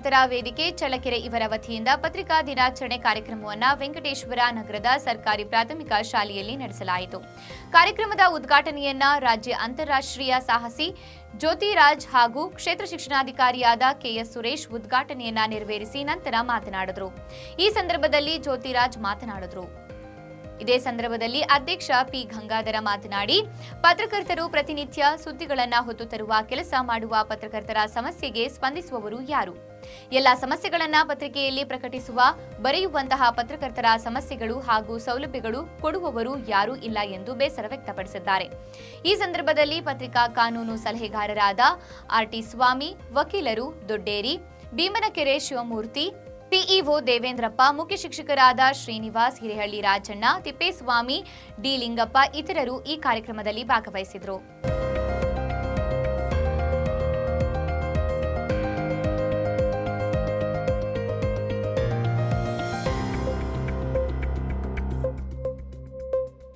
ಪತ್ರಕರ್ತರ ವೇದಿಕೆ ಚಳ್ಳಕೆರೆ ಇವರ ವತಿಯಿಂದ ಪತ್ರಿಕಾ ದಿನಾಚರಣೆ ಕಾರ್ಯಕ್ರಮವನ್ನು ವೆಂಕಟೇಶ್ವರ ನಗರದ ಸರ್ಕಾರಿ ಪ್ರಾಥಮಿಕ ಶಾಲೆಯಲ್ಲಿ ನಡೆಸಲಾಯಿತು. ಕಾರ್ಯಕ್ರಮದ ಉದ್ಘಾಟನೆಯನ್ನ ರಾಜ್ಯ ಅಂತಾರಾಷ್ಟ್ರೀಯ ಸಾಹಸಿ ಜ್ಯೋತಿರಾಜ್ ಹಾಗೂ ಕ್ಷೇತ್ರ ಶಿಕ್ಷಣಾಧಿಕಾರಿಯಾದ ಕೆಎಸ್ ಸುರೇಶ್ ಉದ್ಘಾಟನೆಯನ್ನ ನೆರವೇರಿಸಿ ನಂತರ ಮಾತನಾಡಿದರು. ಈ ಸಂದರ್ಭದಲ್ಲಿ ಜ್ಯೋತಿರಾಜ್ ಮಾತನಾಡಿದರು. ಇದೇ ಸಂದರ್ಭದಲ್ಲಿ ಅಧ್ಯಕ್ಷ ಪಿ ಗಂಗಾಧರ ಮಾತನಾಡಿ, ಪತ್ರಕರ್ತರು ಪ್ರತಿನಿತ್ಯ ಸುದ್ದಿಗಳನ್ನು ಹೊತ್ತು ತರುವ ಕೆಲಸ ಮಾಡುವ ಪತ್ರಕರ್ತರ ಸಮಸ್ಯೆಗೆ ಸ್ಪಂದಿಸುವವರು ಯಾರು? ಎಲ್ಲ ಸಮಸ್ಯೆಗಳನ್ನು ಪತ್ರಿಕೆಯಲ್ಲಿ ಪ್ರಕಟಿಸುವ ಬರೆಯುವಂತಹ ಪತ್ರಕರ್ತರ ಸಮಸ್ಯೆಗಳು ಹಾಗೂ ಸೌಲಭ್ಯಗಳು ಕೊಡುವವರು ಯಾರೂ ಇಲ್ಲ ಎಂದು ಬೇಸರ ವ್ಯಕ್ತಪಡಿಸಿದ್ದಾರೆ. ಈ ಸಂದರ್ಭದಲ್ಲಿ ಪತ್ರಿಕಾ ಕಾನೂನು ಸಲಹೆಗಾರರಾದ ಆರ್ಟಿ ಸ್ವಾಮಿ, ವಕೀಲರು ದೊಡ್ಡೇರಿ, ಭೀಮನಕೆರೆ ಶಿವಮೂರ್ತಿ, ಪಿಇಒ ದೇವೇಂದ್ರಪ್ಪ, ಮುಖ್ಯ ಶಿಕ್ಷಕರಾದ ಶ್ರೀನಿವಾಸ್, ಹಿರೇಹಳ್ಳಿ ರಾಜಣ್ಣ, ತಿಪ್ಪೇಸ್ವಾಮಿ, ಡಿ ಲಿಂಗಪ್ಪ ಇತರರು ಈ ಕಾರ್ಯಕ್ರಮದಲ್ಲಿ ಭಾಗವಹಿಸಿದರು.